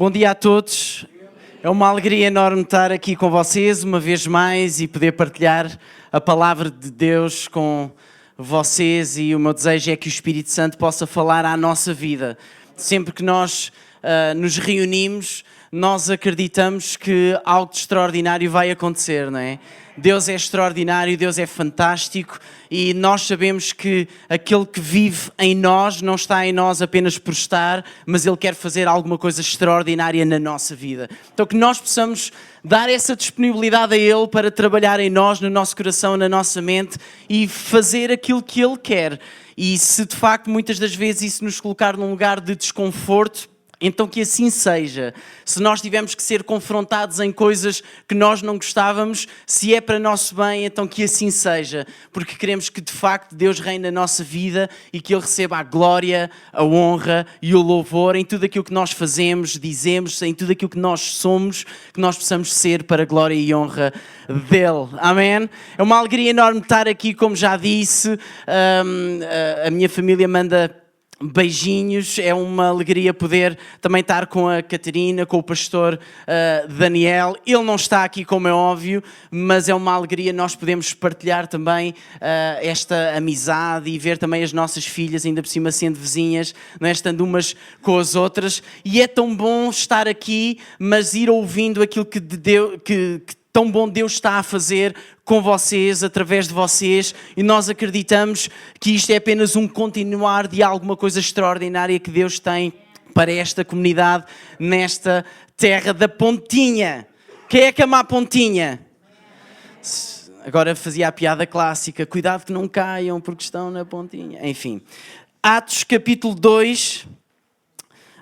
Bom dia a todos. É uma alegria enorme estar aqui com vocês uma vez mais e poder partilhar a palavra de Deus com vocês, e o meu desejo é que o Espírito Santo possa falar à nossa vida. Sempre que nós nos reunimos, nós acreditamos que algo de extraordinário vai acontecer, não é? Deus é extraordinário, Deus é fantástico e nós sabemos que aquele que vive em nós não está em nós apenas por estar, mas Ele quer fazer alguma coisa extraordinária na nossa vida. Então que nós possamos dar essa disponibilidade a Ele para trabalhar em nós, no nosso coração, na nossa mente e fazer aquilo que Ele quer. E se de facto muitas das vezes isso nos colocar num lugar de desconforto, então que assim seja. Se nós tivermos que ser confrontados em coisas que nós não gostávamos, se é para nosso bem, então que assim seja. Porque queremos que de facto Deus reine na nossa vida e que Ele receba a glória, a honra e o louvor em tudo aquilo que nós fazemos, dizemos, em tudo aquilo que nós somos, que nós possamos ser para a glória e honra dEle. Amém? É uma alegria enorme estar aqui, como já disse. A minha família manda beijinhos, é uma alegria poder também estar com a Catarina, com o pastor Daniel. Ele não está aqui, como é óbvio, mas é uma alegria nós podemos partilhar também esta amizade e ver também as nossas filhas, ainda por cima sendo vizinhas, não é? Estando umas com as outras. E é tão bom estar aqui, mas ir ouvindo aquilo que tão bom Deus está a fazer com vocês, através de vocês, e nós acreditamos que isto é apenas um continuar de alguma coisa extraordinária que Deus tem para esta comunidade, nesta terra da Pontinha. Quem é que ama a Pontinha? Agora fazia a piada clássica, cuidado que não caiam porque estão na Pontinha. Enfim, Atos capítulo 2,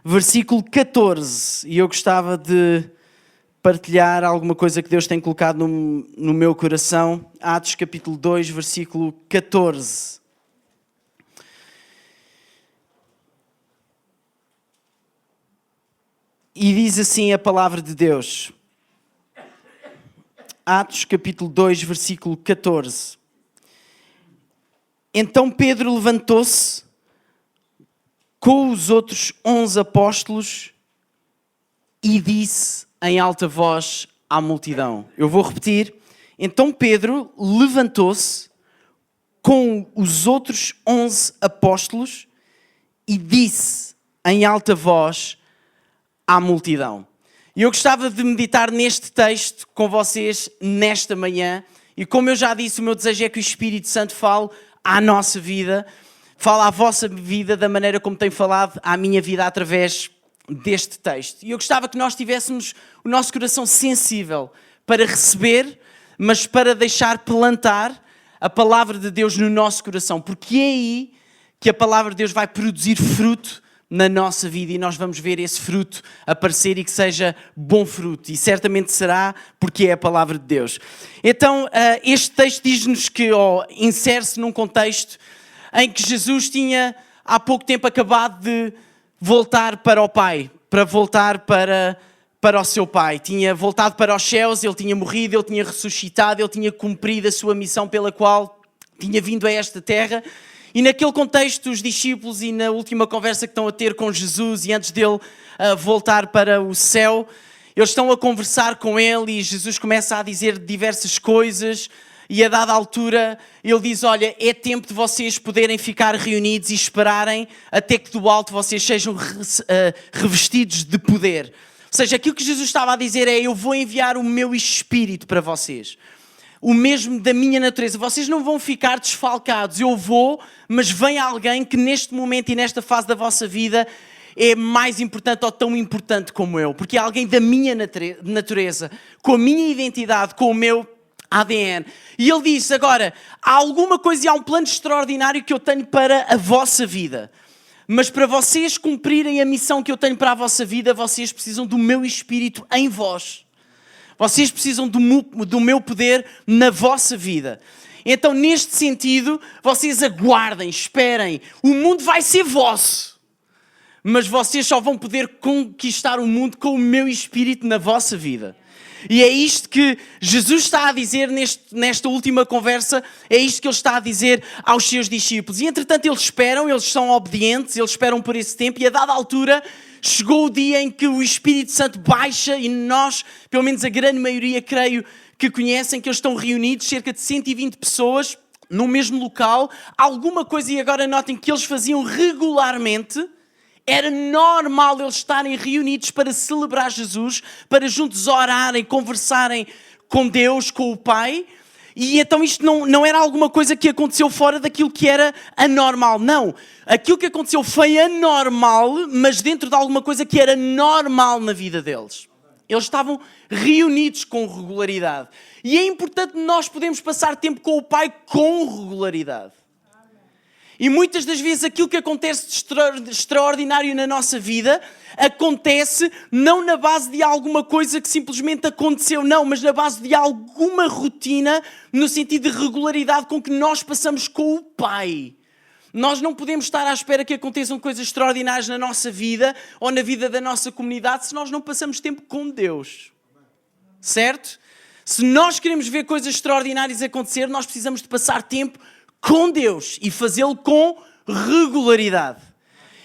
versículo 14, e eu gostava de partilhar alguma coisa que Deus tem colocado no meu coração. Atos capítulo 2, versículo 14. E diz assim a palavra de Deus. Atos capítulo 2, versículo 14. Então Pedro levantou-se com os outros 11 apóstolos e disse em alta voz à multidão. Eu vou repetir. Então Pedro levantou-se com os outros 11 apóstolos e disse em alta voz à multidão. E eu gostava de meditar neste texto com vocês nesta manhã. E como eu já disse, o meu desejo é que o Espírito Santo fale à nossa vida, fale à vossa vida da maneira como tem falado à minha vida através deste texto. E eu gostava que nós tivéssemos o nosso coração sensível para receber, mas para deixar plantar a palavra de Deus no nosso coração, porque é aí que a palavra de Deus vai produzir fruto na nossa vida e nós vamos ver esse fruto aparecer e que seja bom fruto, e certamente será, porque é a palavra de Deus. Então, este texto diz-nos que insere-se num contexto em que Jesus tinha há pouco tempo acabado de voltar para o Pai, para voltar para o seu Pai. Tinha voltado para os céus, ele tinha morrido, ele tinha ressuscitado, ele tinha cumprido a sua missão pela qual tinha vindo a esta terra. E naquele contexto, os discípulos, e na última conversa que estão a ter com Jesus, e antes dele voltar para o céu, eles estão a conversar com ele e Jesus começa a dizer diversas coisas. E a dada altura, ele diz, olha, é tempo de vocês poderem ficar reunidos e esperarem até que do alto vocês sejam revestidos de poder. Ou seja, aquilo que Jesus estava a dizer é, eu vou enviar o meu Espírito para vocês. O mesmo da minha natureza. Vocês não vão ficar desfalcados. Eu vou, mas vem alguém que neste momento e nesta fase da vossa vida é mais importante ou tão importante como eu. Porque é alguém da minha natureza, com a minha identidade, com o meu ADN. E ele disse, agora, há alguma coisa e há um plano extraordinário que eu tenho para a vossa vida. Mas para vocês cumprirem a missão que eu tenho para a vossa vida, vocês precisam do meu Espírito em vós. Vocês precisam do meu poder na vossa vida. Então, neste sentido, vocês aguardem, esperem. O mundo vai ser vosso. Mas vocês só vão poder conquistar o mundo com o meu Espírito na vossa vida. E é isto que Jesus está a dizer nesta última conversa, é isto que ele está a dizer aos seus discípulos. E entretanto eles esperam, eles são obedientes, eles esperam por esse tempo e a dada altura chegou o dia em que o Espírito Santo baixa e nós, pelo menos a grande maioria, creio que conhecem, que eles estão reunidos, cerca de 120 pessoas, no mesmo local. Alguma coisa, e agora notem que eles faziam regularmente. Era normal eles estarem reunidos para celebrar Jesus, para juntos orarem, conversarem com Deus, com o Pai. E então isto não era alguma coisa que aconteceu fora daquilo que era anormal. Não, aquilo que aconteceu foi anormal, mas dentro de alguma coisa que era normal na vida deles. Eles estavam reunidos com regularidade. E é importante nós podermos passar tempo com o Pai com regularidade. E muitas das vezes aquilo que acontece de extraordinário na nossa vida acontece não na base de alguma coisa que simplesmente aconteceu, não, mas na base de alguma rotina, no sentido de regularidade com que nós passamos com o Pai. Nós não podemos estar à espera que aconteçam coisas extraordinárias na nossa vida ou na vida da nossa comunidade se nós não passamos tempo com Deus. Certo? Se nós queremos ver coisas extraordinárias acontecer, nós precisamos de passar tempo com Deus e fazê-lo com regularidade.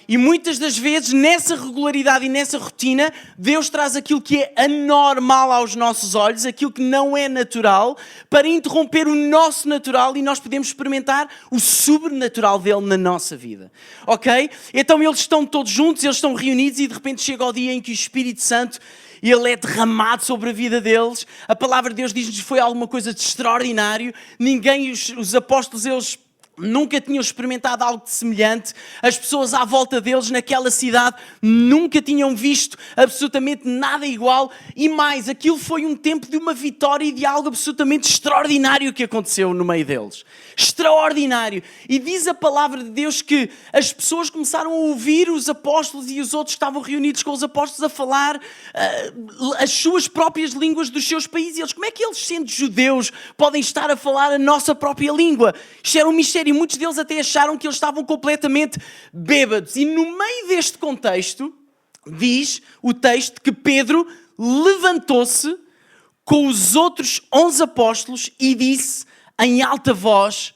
E muitas das vezes, nessa regularidade e nessa rotina, Deus traz aquilo que é anormal aos nossos olhos, aquilo que não é natural, para interromper o nosso natural e nós podemos experimentar o sobrenatural dele na nossa vida. Ok? Então eles estão todos juntos, eles estão reunidos e de repente chega o dia em que o Espírito Santo ele é derramado sobre a vida deles. A palavra de Deus diz-nos que foi alguma coisa de extraordinário. Ninguém, os apóstolos, eles nunca tinham experimentado algo de semelhante. As pessoas à volta deles naquela cidade nunca tinham visto absolutamente nada igual. E mais, aquilo foi um tempo de uma vitória e de algo absolutamente extraordinário que aconteceu no meio deles. Extraordinário. E diz a palavra de Deus que as pessoas começaram a ouvir os apóstolos e os outros que estavam reunidos com os apóstolos a falar as suas próprias línguas dos seus países. E eles, como é que eles, sendo judeus, podem estar a falar a nossa própria língua? Isto era um mistério. E muitos deles até acharam que eles estavam completamente bêbados. E no meio deste contexto, diz o texto que Pedro levantou-se com os outros 11 apóstolos e disse em alta voz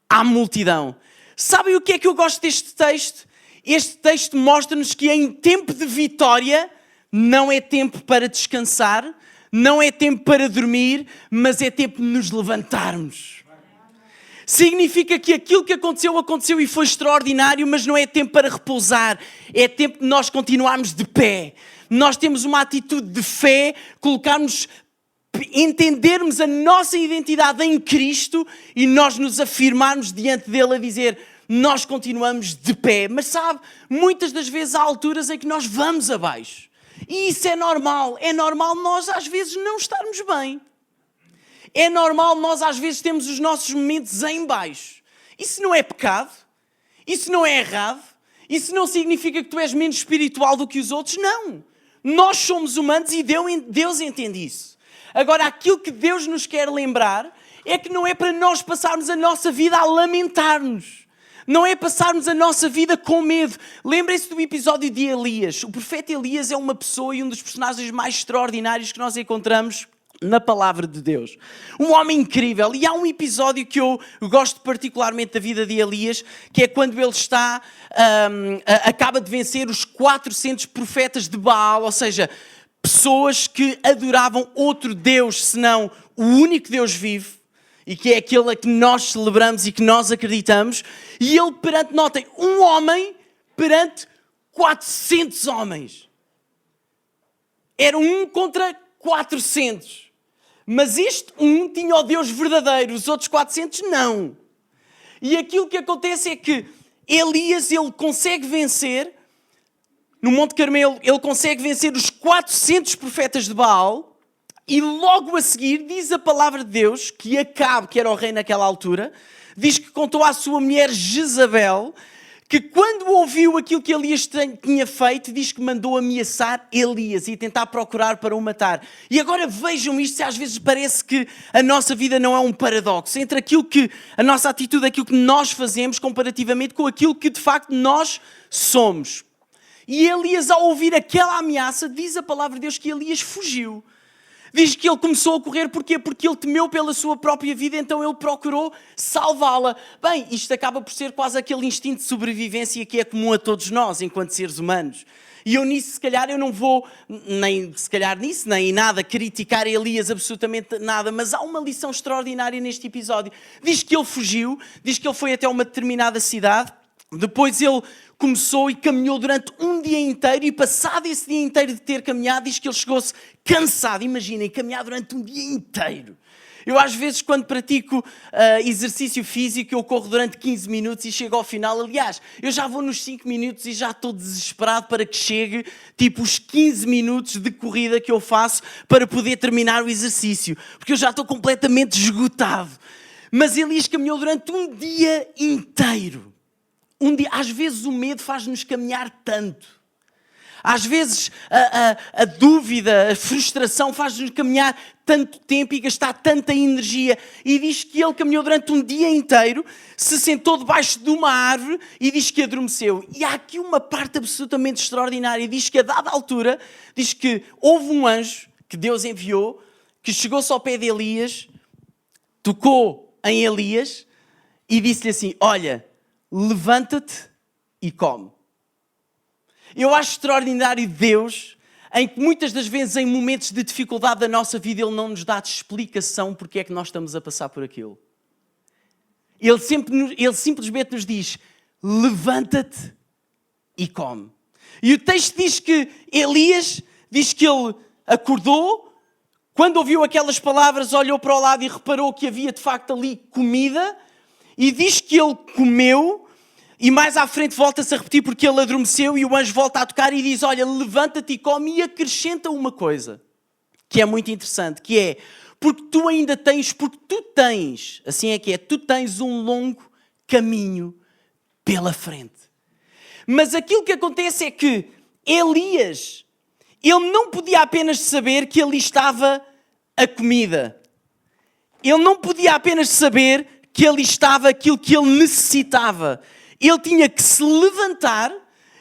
à multidão. Sabem o que é que eu gosto deste texto? Este texto mostra-nos que em tempo de vitória não é tempo para descansar, não é tempo para dormir, mas é tempo de nos levantarmos. Significa que aquilo que aconteceu e foi extraordinário, mas não é tempo para repousar. É tempo de nós continuarmos de pé. Nós temos uma atitude de fé, entendermos a nossa identidade em Cristo e nós nos afirmarmos diante dele a dizer, nós continuamos de pé. Mas sabe, muitas das vezes há alturas em que nós vamos abaixo. E isso é normal. É normal nós às vezes não estarmos bem. É normal nós às vezes temos os nossos momentos em baixo. Isso não é pecado. Isso não é errado. Isso não significa que tu és menos espiritual do que os outros. Não. Nós somos humanos e Deus entende isso. Agora, aquilo que Deus nos quer lembrar é que não é para nós passarmos a nossa vida a lamentar-nos. Não é passarmos a nossa vida com medo. Lembrem-se do episódio de Elias. O profeta Elias é uma pessoa e um dos personagens mais extraordinários que nós encontramos na palavra de Deus. Um homem incrível. E há um episódio que eu gosto particularmente da vida de Elias, que é quando ele acaba de vencer os 400 profetas de Baal, ou seja, pessoas que adoravam outro Deus, senão o único Deus vivo, e que é aquele a que nós celebramos e que nós acreditamos. E ele notem, um homem perante 400 homens. Era um contra 400. Mas este um tinha o Deus verdadeiro, os outros 400 não. E aquilo que acontece é que Elias, ele consegue vencer, no Monte Carmelo, ele consegue vencer os 400 profetas de Baal, e logo a seguir diz a palavra de Deus que Acabe, que era o rei naquela altura, diz que contou à sua mulher Jezabel, que quando ouviu aquilo que Elias tinha feito, diz que mandou ameaçar Elias e tentar procurar para o matar. E agora vejam isto, se às vezes parece que a nossa vida não é um paradoxo, entre aquilo que, a nossa atitude, aquilo que nós fazemos comparativamente com aquilo que de facto nós somos. E Elias, ao ouvir aquela ameaça, diz a palavra de Deus que Elias fugiu. Diz que ele começou a correr, porquê? Porque ele temeu pela sua própria vida, então ele procurou salvá-la. Bem, isto acaba por ser quase aquele instinto de sobrevivência que é comum a todos nós, enquanto seres humanos. E eu nisso, se calhar, eu não vou, nem se calhar nisso, nem em nada, criticar Elias, absolutamente nada, mas há uma lição extraordinária neste episódio. Diz que ele fugiu, diz que ele foi até uma determinada cidade, depois ele começou e caminhou durante um dia inteiro, e passado esse dia inteiro de ter caminhado, diz que ele chegou-se cansado. Imaginem, caminhar durante um dia inteiro. Eu às vezes, quando pratico exercício físico, eu corro durante 15 minutos e chego ao final. Aliás, eu já vou nos 5 minutos e já estou desesperado para que chegue tipo os 15 minutos de corrida que eu faço para poder terminar o exercício. Porque eu já estou completamente esgotado. Mas Elias caminhou durante um dia inteiro. Às vezes o medo faz-nos caminhar tanto. Às vezes a dúvida, a frustração faz-nos caminhar tanto tempo e gastar tanta energia. E diz que ele caminhou durante um dia inteiro, se sentou debaixo de uma árvore e diz que adormeceu. E há aqui uma parte absolutamente extraordinária. Diz que a dada altura, diz que houve um anjo que Deus enviou, que chegou-se ao pé de Elias, tocou em Elias e disse-lhe assim: olha, levanta-te e come. Eu acho extraordinário Deus, em que muitas das vezes em momentos de dificuldade da nossa vida Ele não nos dá explicação porque é que nós estamos a passar por aquilo. Ele simplesmente nos diz: levanta-te e come. E o texto diz que Elias, diz que ele acordou, quando ouviu aquelas palavras olhou para o lado e reparou que havia de facto ali comida, e diz que ele comeu. E mais à frente volta-se a repetir porque ele adormeceu, e o anjo volta a tocar e diz: olha, levanta-te e come, e acrescenta uma coisa que é muito interessante, que é, porque tu tens, assim é que é, tu tens um longo caminho pela frente. Mas aquilo que acontece é que Elias, ele não podia apenas saber que ali estava a comida. Ele não podia apenas saber que ali estava aquilo que ele necessitava. Ele tinha que se levantar,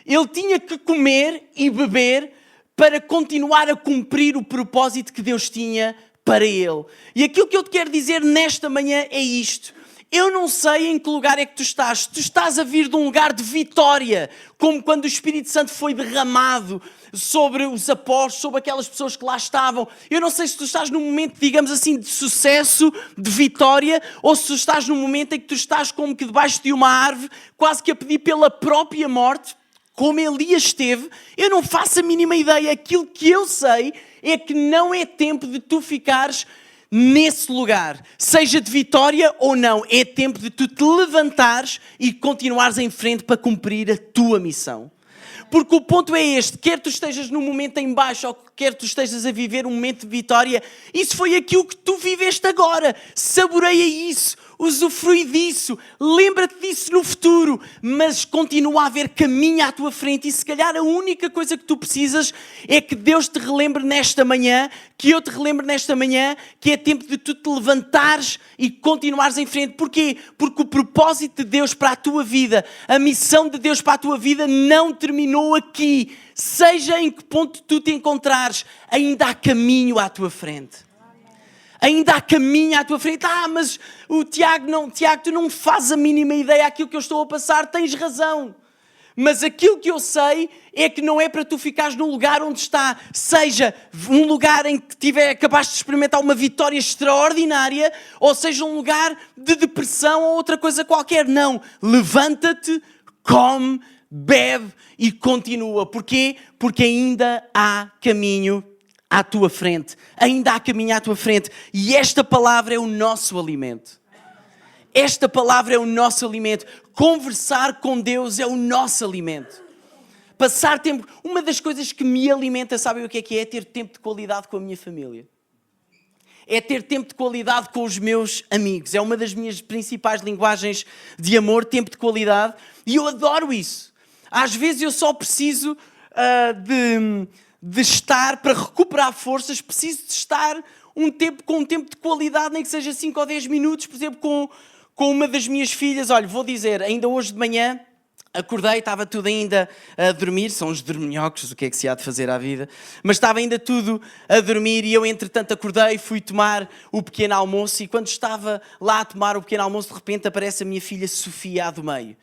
ele tinha que comer e beber para continuar a cumprir o propósito que Deus tinha para ele. E aquilo que eu te quero dizer nesta manhã é isto. Eu não sei em que lugar é que tu estás. Tu estás a vir de um lugar de vitória, como quando o Espírito Santo foi derramado sobre os apóstolos, sobre aquelas pessoas que lá estavam. Eu não sei se tu estás num momento, digamos assim, de sucesso, de vitória, ou se tu estás num momento em que tu estás como que debaixo de uma árvore, quase que a pedir pela própria morte, como Elias esteve. Eu não faço a mínima ideia. Aquilo que eu sei é que não é tempo de tu ficares nesse lugar, seja de vitória ou não. É tempo de tu te levantares e continuares em frente para cumprir a tua missão. Porque o ponto é este: quer tu estejas num momento em baixo ou quer tu estejas a viver um momento de vitória, isso foi aquilo que tu viveste agora. Saboreia isso, usufrui disso, lembra-te disso no futuro, mas continua a haver caminho à tua frente. E se calhar a única coisa que tu precisas é que Deus te relembre nesta manhã, que eu te relembre nesta manhã, que é tempo de tu te levantares e continuares em frente. Porquê? Porque o propósito de Deus para a tua vida, a missão de Deus para a tua vida não terminou aqui. Seja em que ponto tu te encontrares, ainda há caminho à tua frente. Ainda há caminho à tua frente. Mas o Tiago, tu não fazes a mínima ideia daquilo que eu estou a passar. Tens razão. Mas aquilo que eu sei é que não é para tu ficares num lugar onde está, seja um lugar em que acabaste de experimentar uma vitória extraordinária, ou seja um lugar de depressão ou outra coisa qualquer. Não. Levanta-te, come, bebe e continua. Porquê? Porque ainda há caminho à tua frente. Ainda há caminho à tua frente. E esta palavra é o nosso alimento. Esta palavra é o nosso alimento. Conversar com Deus é o nosso alimento. Passar tempo... Uma das coisas que me alimenta, sabem o que é? É ter tempo de qualidade com a minha família. É ter tempo de qualidade com os meus amigos. É uma das minhas principais linguagens de amor, tempo de qualidade. E eu adoro isso. Às vezes eu só preciso de estar, para recuperar forças, preciso de estar com um tempo de qualidade, nem que seja 5 ou 10 minutos, por exemplo, com uma das minhas filhas. Olha, vou dizer, ainda hoje de manhã Acordei, estava tudo ainda a dormir, são os dorminhocos, o que é que se há de fazer à vida? Mas estava ainda tudo a dormir e eu, entretanto, acordei, fui tomar o pequeno almoço e quando estava lá a tomar o pequeno almoço, de repente aparece a minha filha Sofia, do meio.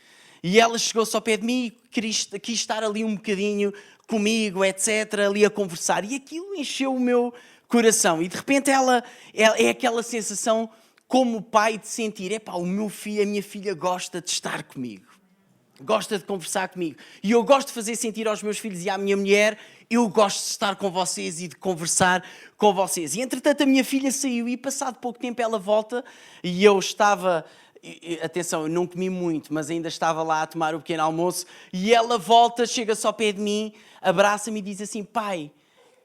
E ela chegou-se ao pé de mim e quis estar ali um bocadinho comigo, etc., ali a conversar. E aquilo encheu o meu coração. E de repente ela é aquela sensação, como pai, de sentir, o meu filho, a minha filha gosta de estar comigo. Gosta de conversar comigo. E eu gosto de fazer sentir aos meus filhos e à minha mulher, eu gosto de estar com vocês e de conversar com vocês. E entretanto a minha filha saiu e passado pouco tempo ela volta e eu estava... Atenção, eu não comi muito, mas ainda estava lá a tomar o pequeno almoço e ela volta, chega-se ao pé de mim, abraça-me e diz assim, pai,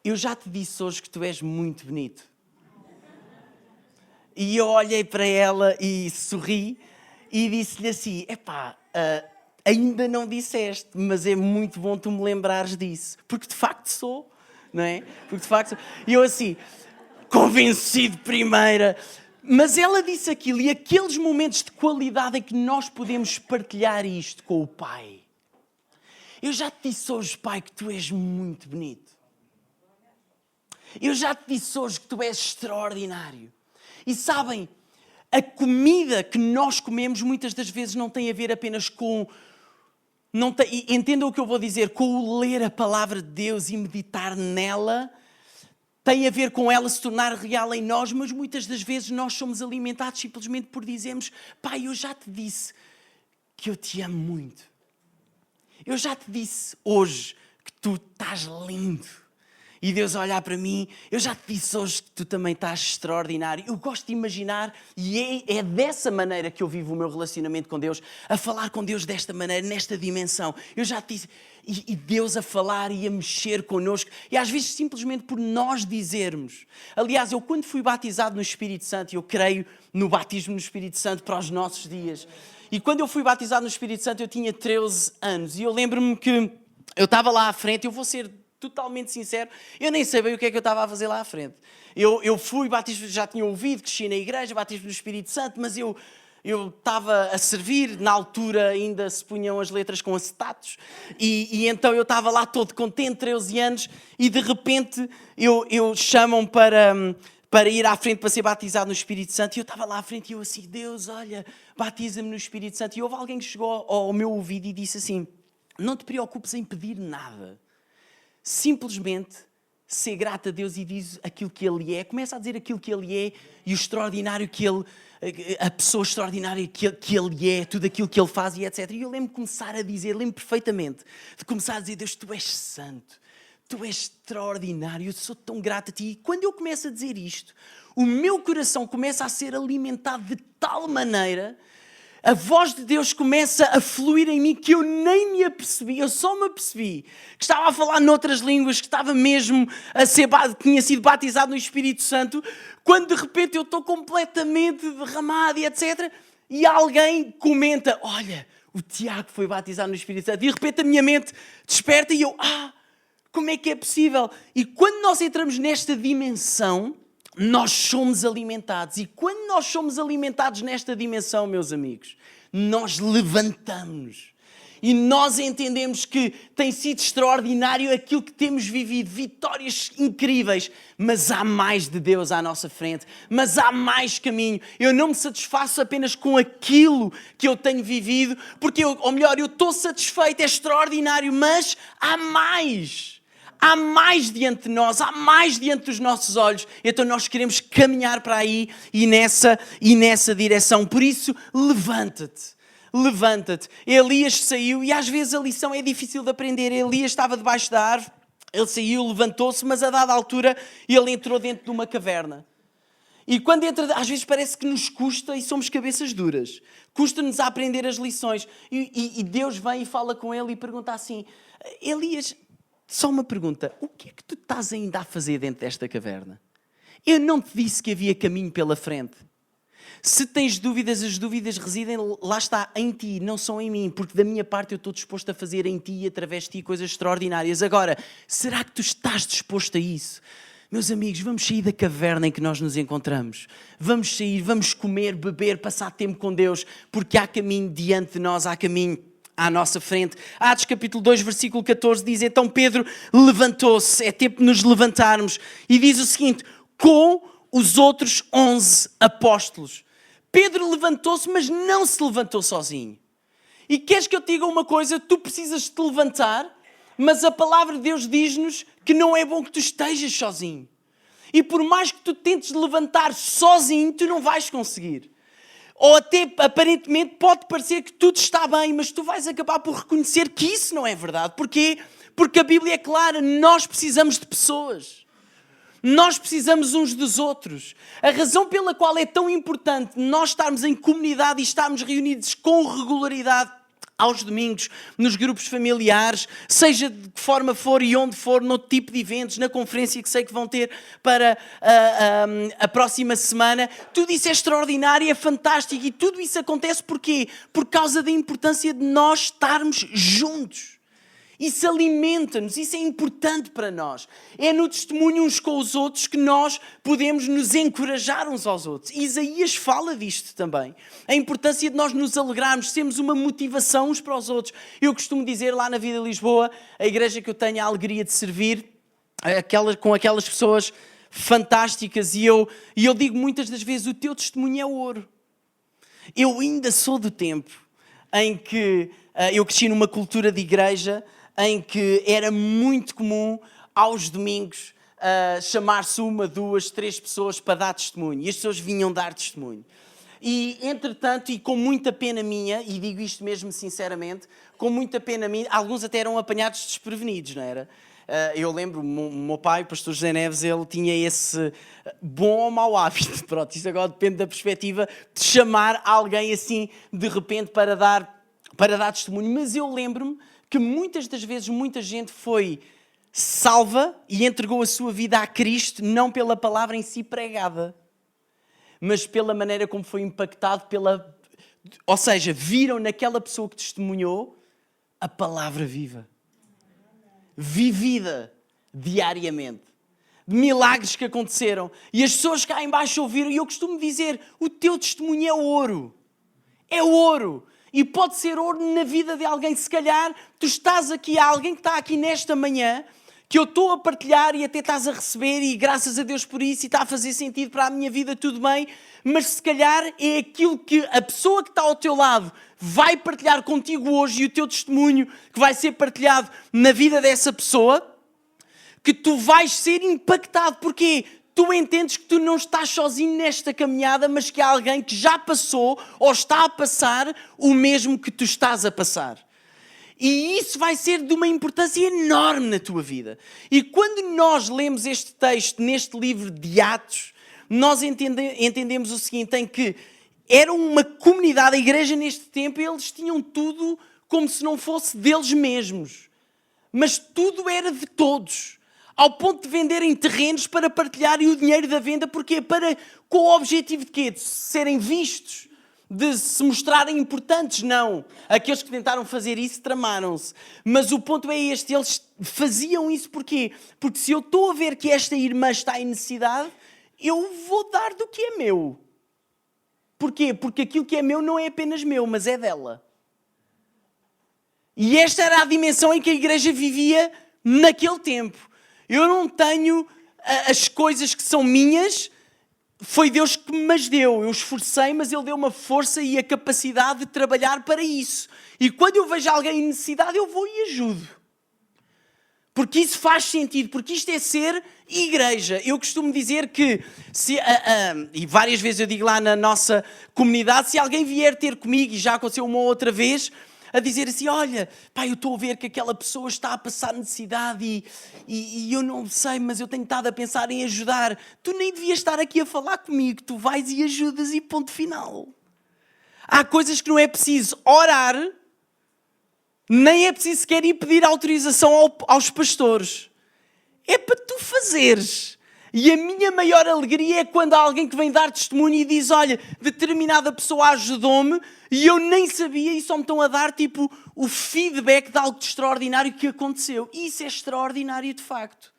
eu já te disse hoje que tu és muito bonito. E eu olhei para ela e sorri e disse-lhe assim, ainda não disseste, mas é muito bom tu me lembrares disso. Porque de facto sou, não é? Porque de facto sou. E eu assim, convencido primeira. Mas ela disse aquilo e aqueles momentos de qualidade em que nós podemos partilhar isto com o Pai. Eu já te disse hoje, Pai, que tu és muito bonito. Eu já te disse hoje que tu és extraordinário. E sabem, a comida que nós comemos muitas das vezes não tem a ver apenas com... entendam o que eu vou dizer, com o ler a palavra de Deus e meditar nela, tem a ver com ela se tornar real em nós, mas muitas das vezes nós somos alimentados simplesmente por dizermos, Pai, eu já te disse que eu te amo muito. Eu já te disse hoje que tu estás lindo. E Deus a olhar para mim, eu já te disse hoje que tu também estás extraordinário. Eu gosto de imaginar, e é dessa maneira que eu vivo o meu relacionamento com Deus, a falar com Deus desta maneira, nesta dimensão. Eu já te disse, e Deus a falar e a mexer connosco, e às vezes simplesmente por nós dizermos. Aliás, eu quando fui batizado no Espírito Santo, eu creio no batismo no Espírito Santo para os nossos dias, e quando eu fui batizado no Espírito Santo eu tinha 13 anos, e eu lembro-me que eu estava lá à frente, eu vou ser totalmente sincero, eu nem sabia o que é que eu estava a fazer lá à frente. Eu fui, batismo, já tinha ouvido, cresci na igreja, batismo no Espírito Santo, mas eu estava a servir, na altura ainda se punham as letras com acetatos, e então eu estava lá todo contente, 13 anos, e de repente eu chamam para ir à frente para ser batizado no Espírito Santo, e eu estava lá à frente e eu assim, Deus, olha, batiza-me no Espírito Santo, e houve alguém que chegou ao meu ouvido e disse assim, não te preocupes em pedir nada. Simplesmente ser grato a Deus e diz aquilo que Ele é. Começa a dizer aquilo que Ele é e o extraordinário que Ele... A pessoa extraordinária que Ele é, tudo aquilo que Ele faz e etc. E eu lembro de começar a dizer, lembro perfeitamente, de começar a dizer, Deus, Tu és santo, Tu és extraordinário, eu sou tão grato a Ti. E quando eu começo a dizer isto, o meu coração começa a ser alimentado de tal maneira... A voz de Deus começa a fluir em mim que eu nem me apercebi, eu só me apercebi que estava a falar noutras línguas, que estava mesmo que tinha sido batizado no Espírito Santo, quando de repente eu estou completamente derramado e etc. E alguém comenta, olha, o Tiago foi batizado no Espírito Santo. E de repente a minha mente desperta e eu, como é que é possível? E quando nós entramos nesta dimensão... Nós somos alimentados. E quando nós somos alimentados nesta dimensão, meus amigos, nós levantamos. E nós entendemos que tem sido extraordinário aquilo que temos vivido. Vitórias incríveis. Mas há mais de Deus à nossa frente. Mas há mais caminho. Eu não me satisfaço apenas com aquilo que eu tenho vivido. Porque, eu estou satisfeito, é extraordinário. Mas há mais. Há mais diante de nós, há mais diante dos nossos olhos. Então nós queremos caminhar para aí e nessa direção. Por isso, levanta-te. Levanta-te. Elias saiu e às vezes a lição é difícil de aprender. Elias estava debaixo da árvore, ele saiu, levantou-se, mas a dada altura ele entrou dentro de uma caverna. E quando entra, às vezes parece que nos custa e somos cabeças duras. Custa-nos a aprender as lições. E Deus vem e fala com ele e pergunta assim, Elias... Só uma pergunta, o que é que tu estás ainda a fazer dentro desta caverna? Eu não te disse que havia caminho pela frente. Se tens dúvidas, as dúvidas residem, lá está, em ti, não são em mim, porque da minha parte eu estou disposto a fazer em ti e através de ti coisas extraordinárias. Agora, será que tu estás disposto a isso? Meus amigos, vamos sair da caverna em que nós nos encontramos. Vamos sair, vamos comer, beber, passar tempo com Deus, porque há caminho diante de nós, há caminho à nossa frente. Atos capítulo 2, versículo 14 diz: então Pedro levantou-se, é tempo de nos levantarmos, e diz o seguinte: com os outros 11 apóstolos. Pedro levantou-se, mas não se levantou sozinho. E queres que eu te diga uma coisa? Tu precisas te levantar, mas a palavra de Deus diz-nos que não é bom que tu estejas sozinho. E por mais que tu tentes levantar sozinho, tu não vais conseguir. Ou até, aparentemente, pode parecer que tudo está bem, mas tu vais acabar por reconhecer que isso não é verdade. Porquê? Porque a Bíblia é clara, nós precisamos de pessoas. Nós precisamos uns dos outros. A razão pela qual é tão importante nós estarmos em comunidade e estarmos reunidos com regularidade aos domingos, nos grupos familiares, seja de que forma for e onde for, noutro tipo de eventos, na conferência que sei que vão ter para a próxima semana, tudo isso é extraordinário, é fantástico, e tudo isso acontece porquê? Por causa da importância de nós estarmos juntos. Isso alimenta-nos, isso é importante para nós. É no testemunho uns com os outros que nós podemos nos encorajar uns aos outros. Isaías fala disto também. A importância de nós nos alegrarmos, sermos uma motivação uns para os outros. Eu costumo dizer lá na Vida Lisboa, a igreja que eu tenho a alegria de servir, com aquelas pessoas fantásticas, e eu digo muitas das vezes, o teu testemunho é ouro. Eu ainda sou do tempo em que eu cresci numa cultura de igreja em que era muito comum aos domingos chamar-se 1, 2, 3 pessoas para dar testemunho. E as pessoas vinham dar testemunho. E, entretanto, e com muita pena minha, e digo isto mesmo sinceramente, com muita pena minha, alguns até eram apanhados desprevenidos, não era? Eu lembro, o meu pai, o pastor José Neves, ele tinha esse bom ou mau hábito, pronto, isso agora depende da perspectiva, de chamar alguém assim, de repente, para dar testemunho. Mas eu lembro-me que muitas das vezes muita gente foi salva e entregou a sua vida a Cristo, não pela palavra em si pregada, mas pela maneira como foi impactado ou seja, viram naquela pessoa que testemunhou a palavra viva, vivida diariamente, de milagres que aconteceram, e as pessoas cá em baixo ouviram. E eu costumo dizer, o teu testemunho é ouro, é ouro. E pode ser ouro na vida de alguém. Se calhar tu estás aqui, há alguém que está aqui nesta manhã, que eu estou a partilhar e até estás a receber, e graças a Deus por isso, e está a fazer sentido para a minha vida, tudo bem, mas se calhar é aquilo que a pessoa que está ao teu lado vai partilhar contigo hoje, e o teu testemunho que vai ser partilhado na vida dessa pessoa, que tu vais ser impactado. Porquê? Tu entendes que tu não estás sozinho nesta caminhada, mas que há alguém que já passou ou está a passar o mesmo que tu estás a passar. E isso vai ser de uma importância enorme na tua vida. E quando nós lemos este texto neste livro de Atos, nós entendemos o seguinte, em que era uma comunidade, a igreja neste tempo, eles tinham tudo como se não fosse deles mesmos. Mas tudo era de todos. Ao ponto de venderem terrenos para partilharem o dinheiro da venda. Porquê? Com o objetivo de quê? De serem vistos, de se mostrarem importantes. Não. Aqueles que tentaram fazer isso tramaram-se. Mas o ponto é este, eles faziam isso porquê? Porque se eu estou a ver que esta irmã está em necessidade, eu vou dar do que é meu. Porquê? Porque aquilo que é meu não é apenas meu, mas é dela. E esta era a dimensão em que a igreja vivia naquele tempo. Eu não tenho as coisas que são minhas, foi Deus que me as deu. Eu esforcei, mas Ele deu-me a força e a capacidade de trabalhar para isso. E quando eu vejo alguém em necessidade, eu vou e ajudo. Porque isso faz sentido, porque isto é ser igreja. Eu costumo dizer que, e várias vezes eu digo lá na nossa comunidade, se alguém vier ter comigo, e já aconteceu uma ou outra vez, a dizer assim, olha, pá, eu estou a ver que aquela pessoa está a passar necessidade e eu não sei, mas eu tenho estado a pensar em ajudar. Tu nem devias estar aqui a falar comigo, tu vais e ajudas e ponto final. Há coisas que não é preciso orar, nem é preciso sequer ir pedir autorização aos pastores. É para tu fazeres. E a minha maior alegria é quando há alguém que vem dar testemunho e diz, olha, determinada pessoa ajudou-me e eu nem sabia, e só me estão a dar tipo o feedback de algo de extraordinário que aconteceu. E isso é extraordinário de facto.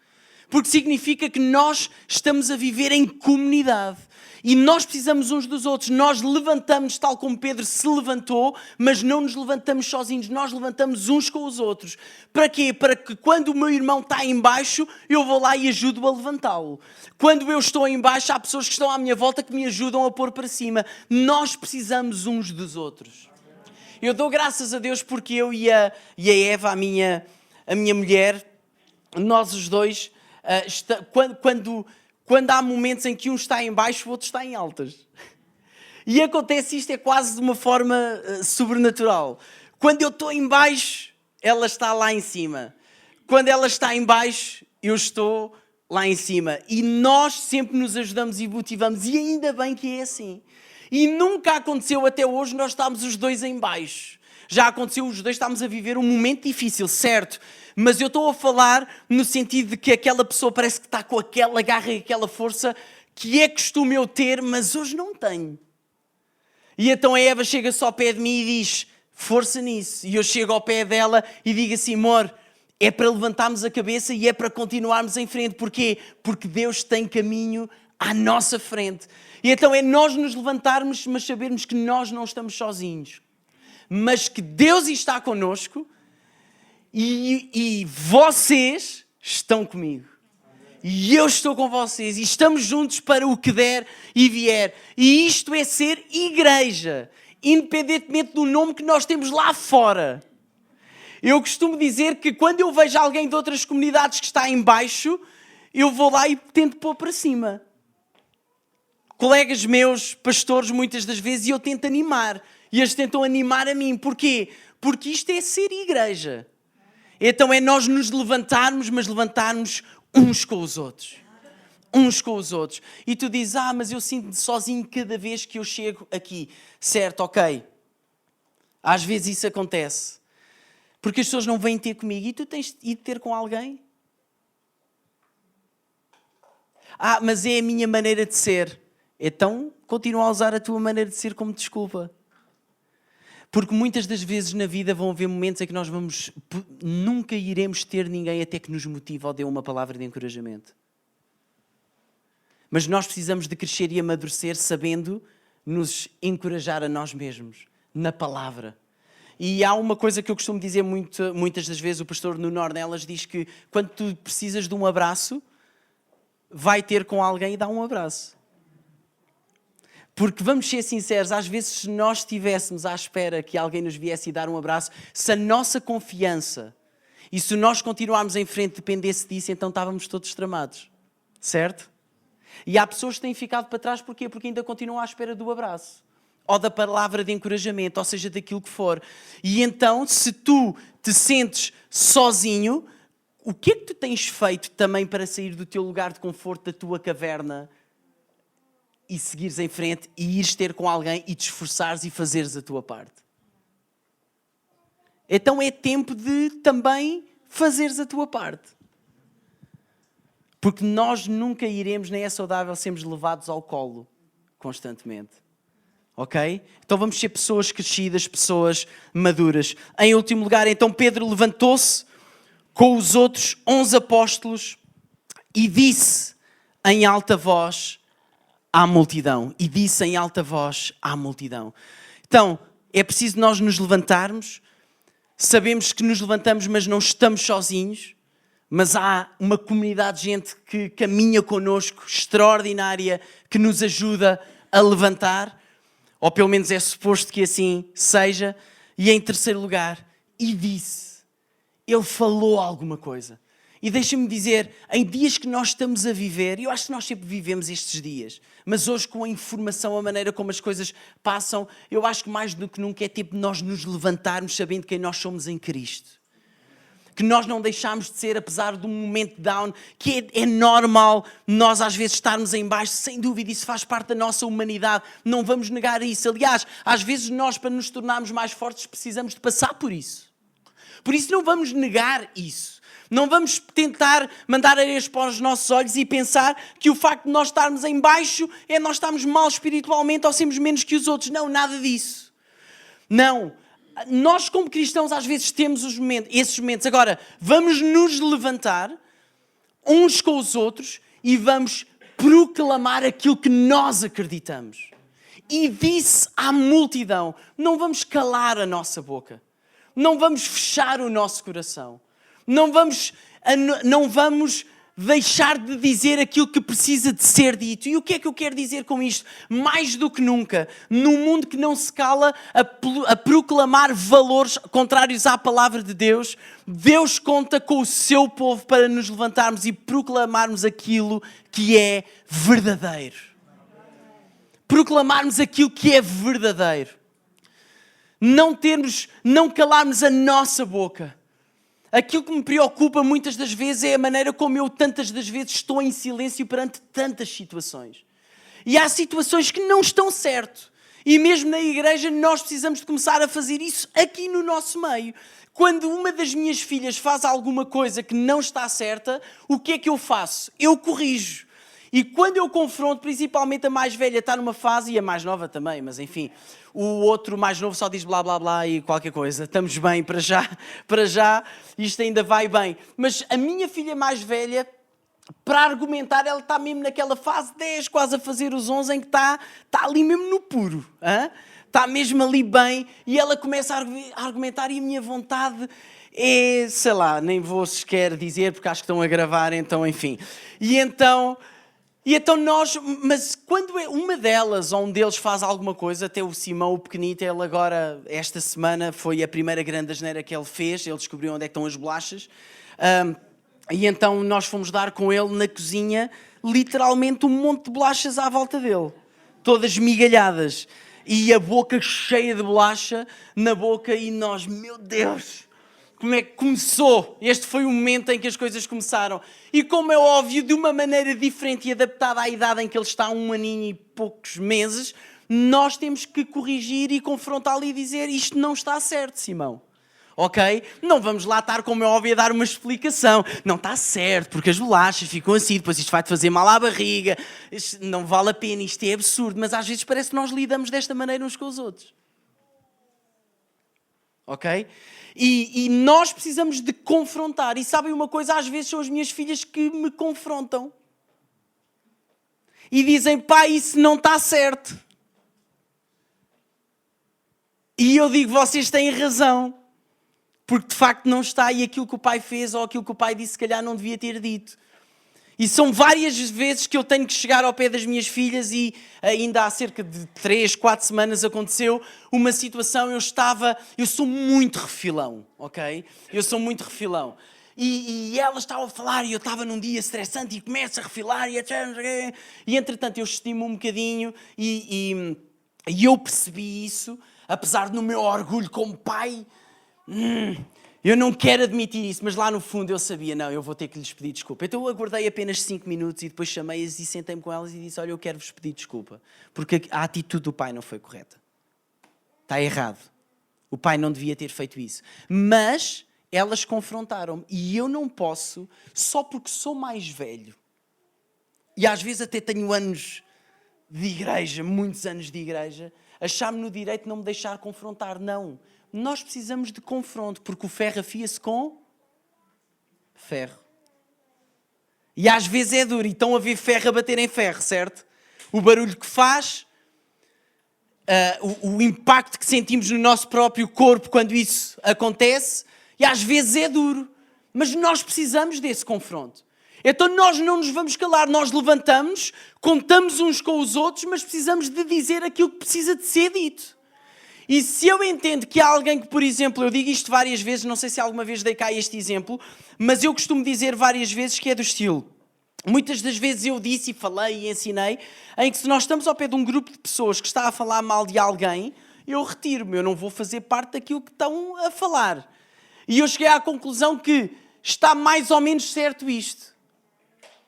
Porque significa que nós estamos a viver em comunidade. E nós precisamos uns dos outros. Nós levantamos tal como Pedro se levantou, mas não nos levantamos sozinhos. Nós levantamos uns com os outros. Para quê? Para que quando o meu irmão está em baixo, eu vou lá e ajudo a levantá-lo. Quando eu estou em baixo, há pessoas que estão à minha volta que me ajudam a pôr para cima. Nós precisamos uns dos outros. Eu dou graças a Deus porque eu e a Eva, a minha mulher, nós os dois, quando há momentos em que um está em baixo, o outro está em altas. E acontece isto é quase de uma forma sobrenatural. Quando eu estou em baixo, ela está lá em cima. Quando ela está em baixo, eu estou lá em cima. E nós sempre nos ajudamos e motivamos. E ainda bem que é assim. E nunca aconteceu até hoje nós estarmos os dois em baixo. Já aconteceu os dois estarmos a viver um momento difícil, certo? Mas eu estou a falar no sentido de que aquela pessoa parece que está com aquela garra e aquela força que é costume eu ter, mas hoje não tenho. E então a Eva chega só ao pé de mim e diz, força nisso. E eu chego ao pé dela e digo assim, amor, é para levantarmos a cabeça e é para continuarmos em frente. Porquê? Porque Deus tem caminho à nossa frente. E então é nós nos levantarmos, mas sabermos que nós não estamos sozinhos. Mas que Deus está connosco e vocês estão comigo. E eu estou com vocês e estamos juntos para o que der e vier. E isto é ser igreja, independentemente do nome que nós temos lá fora. Eu costumo dizer que quando eu vejo alguém de outras comunidades que está em baixo, eu vou lá e tento pôr para cima. Colegas meus, pastores, muitas das vezes, e eu tento animar. E eles tentam animar a mim. Porquê? Porque isto é ser igreja. Então é nós nos levantarmos, mas levantarmos uns com os outros. Uns com os outros. E tu dizes, mas eu sinto-me sozinho cada vez que eu chego aqui. Certo, ok. Às vezes isso acontece. Porque as pessoas não vêm ter comigo. E tu tens de ir ter com alguém? Mas é a minha maneira de ser. Então, continua a usar a tua maneira de ser como desculpa. Porque muitas das vezes na vida vão haver momentos em que nós nunca iremos ter ninguém até que nos motive ou dê uma palavra de encorajamento. Mas nós precisamos de crescer e amadurecer sabendo nos encorajar a nós mesmos, na palavra. E há uma coisa que eu costumo dizer muitas das vezes, o pastor Nuno Ornelas diz que quando tu precisas de um abraço, vai ter com alguém e dá um abraço. Porque vamos ser sinceros, às vezes se nós estivéssemos à espera que alguém nos viesse e dar um abraço, se a nossa confiança e se nós continuarmos em frente dependesse disso, então estávamos todos tramados. Certo? E há pessoas que têm ficado para trás, porquê? Porque ainda continuam à espera do abraço. Ou da palavra de encorajamento, ou seja, daquilo que for. E então, se tu te sentes sozinho, o que é que tu tens feito também para sair do teu lugar de conforto, da tua caverna, e seguires em frente e ires ter com alguém e te esforçares e fazeres a tua parte? Então é tempo de também fazeres a tua parte. Porque nós nunca iremos, nem é saudável sermos levados ao colo constantemente. Ok? Então vamos ser pessoas crescidas, pessoas maduras. Em último lugar, então Pedro levantou-se com os outros 11 apóstolos e disse em alta voz à multidão. E disse em alta voz à multidão. Então, é preciso nós nos levantarmos. Sabemos que nos levantamos, mas não estamos sozinhos. Mas há uma comunidade de gente que caminha connosco, extraordinária, que nos ajuda a levantar. Ou pelo menos é suposto que assim seja. E em terceiro lugar, e disse. Ele falou alguma coisa. E deixa-me dizer, em dias que nós estamos a viver, e eu acho que nós sempre vivemos estes dias, mas hoje com a informação, a maneira como as coisas passam, eu acho que mais do que nunca é tempo de nós nos levantarmos sabendo quem nós somos em Cristo. Que nós não deixamos de ser, apesar de um momento down, que é normal nós às vezes estarmos em baixo, sem dúvida, isso faz parte da nossa humanidade, não vamos negar isso. Aliás, às vezes nós, para nos tornarmos mais fortes, precisamos de passar por isso. Por isso não vamos negar isso. Não vamos tentar mandar areias para os nossos olhos e pensar que o facto de nós estarmos em baixo é nós estarmos mal espiritualmente ou sermos menos que os outros. Não, nada disso. Não. Nós como cristãos às vezes temos esses momentos. Agora, vamos nos levantar uns com os outros e vamos proclamar aquilo que nós acreditamos. E disse à multidão: não vamos calar a nossa boca, não vamos fechar o nosso coração, não vamos deixar de dizer aquilo que precisa de ser dito. E o que é que eu quero dizer com isto? Mais do que nunca, num mundo que não se cala a proclamar valores contrários à palavra de Deus, Deus conta com o seu povo para nos levantarmos e proclamarmos aquilo que é verdadeiro. Proclamarmos aquilo que é verdadeiro. Não calarmos a nossa boca. Aquilo que me preocupa muitas das vezes é a maneira como eu tantas das vezes estou em silêncio perante tantas situações. E há situações que não estão certo. E mesmo na igreja nós precisamos de começar a fazer isso aqui no nosso meio. Quando uma das minhas filhas faz alguma coisa que não está certa, o que é que eu faço? Eu corrijo. E quando eu confronto, principalmente a mais velha está numa fase, e a mais nova também, mas enfim, o outro mais novo só diz blá blá blá e qualquer coisa. Estamos bem para já, isto ainda vai bem. Mas a minha filha mais velha, para argumentar, ela está mesmo naquela fase 10, quase a fazer os 11, em que está ali mesmo no puro. Está mesmo ali bem, e ela começa a argumentar, e a minha vontade é, sei lá, nem vou sequer dizer, porque acho que estão a gravar, então enfim. E então mas quando uma delas ou um deles faz alguma coisa, até o Simão, o pequenito, ele agora, esta semana, foi a primeira grande asneira que ele fez, ele descobriu onde é que estão as bolachas, e então nós fomos dar com ele na cozinha, literalmente um monte de bolachas à volta dele, todas migalhadas, e a boca cheia de bolacha na boca, e nós, meu Deus... Como é que começou? Este foi o momento em que as coisas começaram. E como é óbvio, de uma maneira diferente e adaptada à idade em que ele está, 1 aninho e poucos meses, nós temos que corrigir e confrontá-lo e dizer: isto não está certo, Simão. Ok? Não vamos lá estar, como é óbvio, a dar uma explicação. Não está certo, porque as bolachas ficam assim, depois isto vai-te fazer mal à barriga, isto não vale a pena, isto é absurdo. Mas às vezes parece que nós lidamos desta maneira uns com os outros. Ok? E nós precisamos de confrontar. E sabem uma coisa? Às vezes são as minhas filhas que me confrontam. E dizem: pai, isso não está certo. E eu digo: vocês têm razão. Porque de facto não está. E aquilo que o pai fez ou aquilo que o pai disse, se calhar não devia ter dito. E são várias vezes que eu tenho que chegar ao pé das minhas filhas, e ainda há cerca de 3, 4 semanas aconteceu uma situação, eu sou muito refilão, ok? Eu sou muito refilão. E elas estavam a falar, e eu estava num dia estressante e começo a refilar, e entretanto eu estimo um bocadinho, e eu percebi isso, apesar do no meu orgulho como pai... Eu não quero admitir isso, mas lá no fundo eu sabia, não, eu vou ter que lhes pedir desculpa. Então eu aguardei apenas 5 minutos e depois chamei-as e sentei-me com elas e disse: olha, eu quero-vos pedir desculpa, porque a atitude do pai não foi correta. Está errado. O pai não devia ter feito isso. Mas elas confrontaram-me e eu não posso, só porque sou mais velho, e às vezes até tenho anos de igreja, muitos anos de igreja, achar-me no direito de não me deixar confrontar. Não. Nós precisamos de confronto, porque o ferro afia-se com ferro. E às vezes é duro, e estão a ver ferro a bater em ferro, certo? O barulho que faz, o impacto que sentimos no nosso próprio corpo quando isso acontece, e às vezes é duro. Mas nós precisamos desse confronto. Então nós não nos vamos calar, nós levantamos, contamos uns com os outros, mas precisamos de dizer aquilo que precisa de ser dito. E se eu entendo que há alguém que, por exemplo, eu digo isto várias vezes, não sei se alguma vez dei cá este exemplo, mas eu costumo dizer várias vezes que é do estilo. Muitas das vezes eu disse e falei e ensinei, em que se nós estamos ao pé de um grupo de pessoas que está a falar mal de alguém, eu retiro-me, eu não vou fazer parte daquilo que estão a falar. E eu cheguei à conclusão que está mais ou menos certo isto.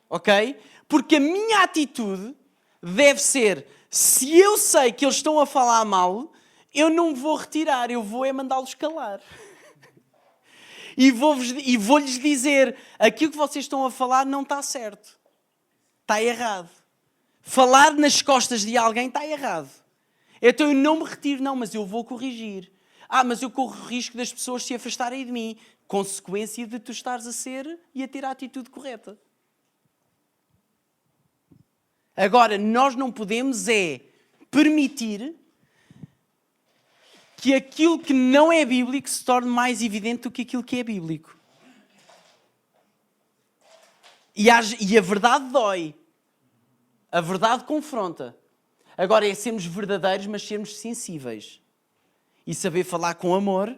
Ok? Porque a minha atitude deve ser, se eu sei que eles estão a falar mal, eu não vou retirar, eu vou mandá-los calar. E vou-lhes dizer, aquilo que vocês estão a falar não está certo. Está errado. Falar nas costas de alguém está errado. Então eu não me retiro, não, mas eu vou corrigir. Mas eu corro o risco das pessoas se afastarem de mim. Consequência de tu estares a ser e a ter a atitude correta. Agora, nós não podemos permitir que aquilo que não é bíblico se torne mais evidente do que aquilo que é bíblico. E a verdade dói. A verdade confronta. Agora é sermos verdadeiros, mas sermos sensíveis. E saber falar com amor,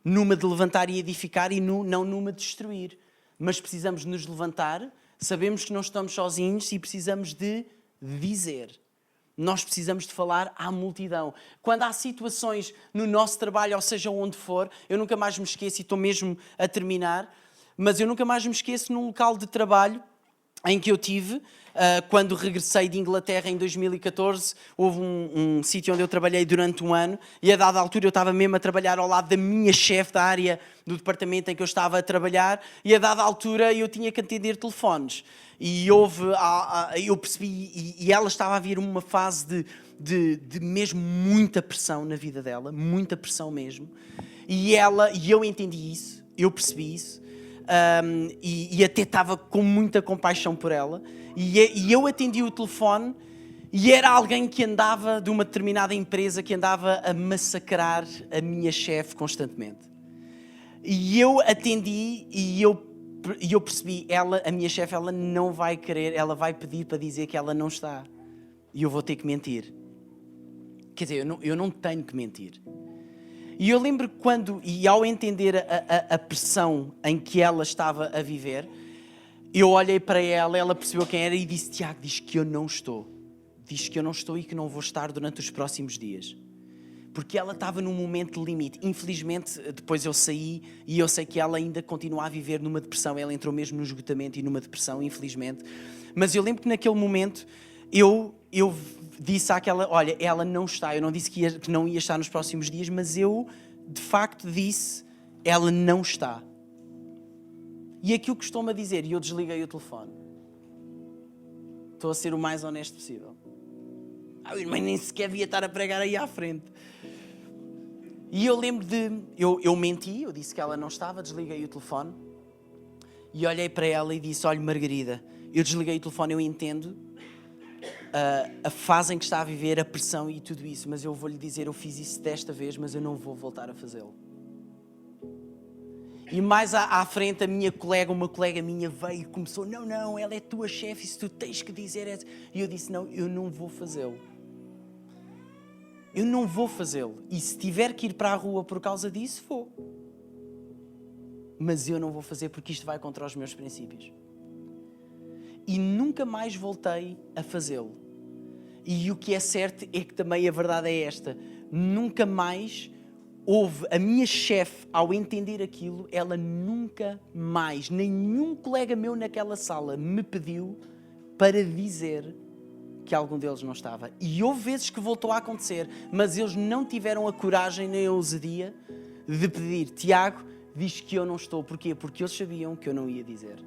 numa de levantar e edificar e não numa de destruir. Mas precisamos nos levantar, sabemos que não estamos sozinhos e precisamos de dizer. Nós precisamos de falar à multidão. Quando há situações no nosso trabalho, ou seja, onde for, eu nunca mais me esqueço, e estou mesmo a terminar, mas eu nunca mais me esqueço num local de trabalho em que eu tive, quando regressei de Inglaterra em 2014, houve um sítio onde eu trabalhei durante um ano e a dada altura eu estava mesmo a trabalhar ao lado da minha chefe da área do departamento em que eu estava a trabalhar e a dada altura eu tinha que atender telefones. E eu percebi, e ela estava a vir uma fase de mesmo muita pressão na vida dela, muita pressão mesmo. E eu entendi isso, eu percebi isso. E até estava com muita compaixão por ela e eu atendi o telefone e era alguém que andava de uma determinada empresa que andava a massacrar a minha chefe constantemente e eu atendi e eu percebi, a minha chefe, ela não vai querer, ela vai pedir para dizer que ela não está e eu vou ter que mentir, quer dizer, eu não tenho que mentir. E eu lembro ao entender a pressão em que ela estava a viver, eu olhei para ela, ela percebeu quem era e disse: Tiago, diz que eu não estou. Diz que eu não estou e que não vou estar durante os próximos dias. Porque ela estava num momento de limite. Infelizmente, depois eu saí e eu sei que ela ainda continua a viver numa depressão. Ela entrou mesmo no esgotamento e numa depressão, infelizmente. Mas eu lembro que naquele momento eu disse àquela, olha, ela não está. Eu não disse que não ia estar nos próximos dias, mas eu, de facto, disse, ela não está. E aquilo que estou-me a dizer, e eu desliguei o telefone. Estou a ser o mais honesto possível. O irmão nem sequer devia estar a pregar aí à frente. E eu lembro eu menti, eu disse que ela não estava, desliguei o telefone. E olhei para ela e disse, olha, Margarida, eu desliguei o telefone, eu entendo a fase em que está a viver, a pressão e tudo isso, mas eu vou-lhe dizer, eu fiz isso desta vez, mas eu não vou voltar a fazê-lo. E mais à frente, uma colega minha veio e começou, não, ela é tua chefe, isso tu tens que dizer. E eu disse, não, eu não vou fazê-lo. Eu não vou fazê-lo. E se tiver que ir para a rua por causa disso, vou. Mas eu não vou fazer porque isto vai contra os meus princípios. E nunca mais voltei a fazê-lo. E o que é certo é que também a verdade é esta. Nunca mais houve, a minha chefe, ao entender aquilo, ela nunca mais, nenhum colega meu naquela sala me pediu para dizer que algum deles não estava. E houve vezes que voltou a acontecer, mas eles não tiveram a coragem nem a ousadia de pedir, Tiago, diz que eu não estou. Porquê? Porque eles sabiam que eu não ia dizer.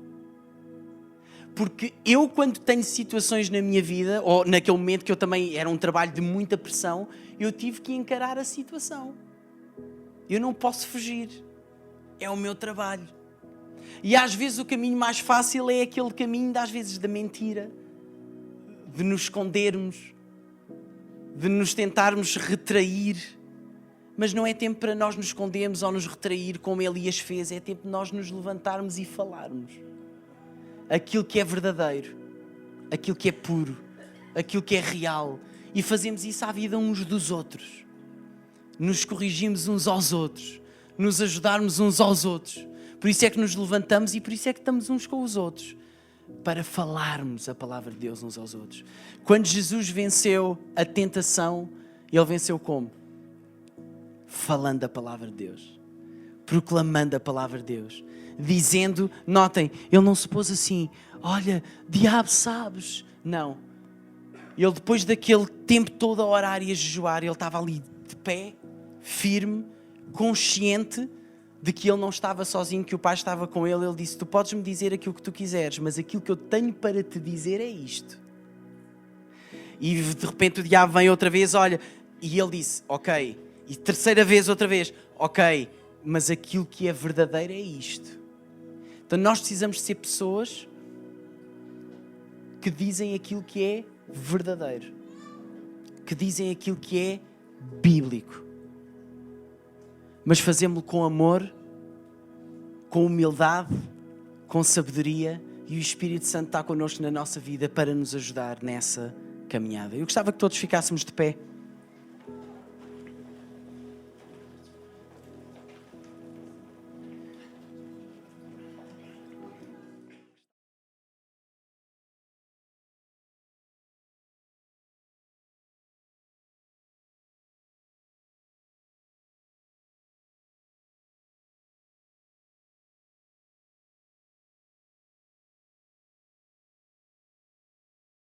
Porque eu, quando tenho situações na minha vida, ou naquele momento que eu também era um trabalho de muita pressão, eu tive que encarar a situação. Eu não posso fugir. É o meu trabalho. E às vezes o caminho mais fácil é aquele caminho, às vezes, da mentira, de nos escondermos, de nos tentarmos retrair. Mas não é tempo para nós nos escondermos ou nos retrair como Elias fez. É tempo de nós nos levantarmos e falarmos. Aquilo que é verdadeiro, aquilo que é puro, aquilo que é real. E fazemos isso à vida uns dos outros. Nos corrigimos uns aos outros, nos ajudarmos uns aos outros. Por isso é que nos levantamos e por isso é que estamos uns com os outros, para falarmos a palavra de Deus uns aos outros. Quando Jesus venceu a tentação, Ele venceu como? Falando a palavra de Deus, proclamando a palavra de Deus, dizendo, notem, Ele não se pôs assim, olha, diabo, sabes? Não. Ele, depois daquele tempo todo a orar e a jejuar, Ele estava ali de pé, firme, consciente de que Ele não estava sozinho, que o Pai estava com Ele. Ele disse, tu podes me dizer aquilo que tu quiseres, mas aquilo que eu tenho para te dizer é isto. E de repente o diabo vem outra vez, olha, e Ele disse, ok, e terceira vez outra vez, ok, mas aquilo que é verdadeiro é isto. Então nós precisamos ser pessoas que dizem aquilo que é verdadeiro, que dizem aquilo que é bíblico, mas fazemos-lo com amor, com humildade, com sabedoria, e o Espírito Santo está connosco na nossa vida para nos ajudar nessa caminhada. Eu gostava que todos ficássemos de pé.